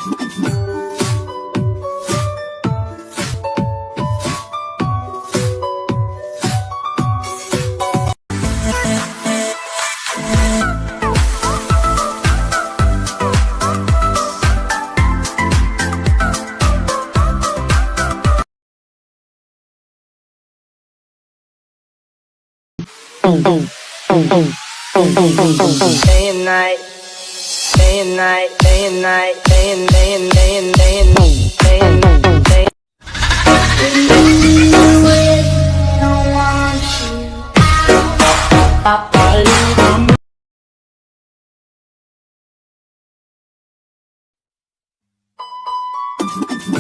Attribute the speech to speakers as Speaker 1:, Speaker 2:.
Speaker 1: Day and night, day and night, day and night, day and day and day and day and day and day. Don't want you.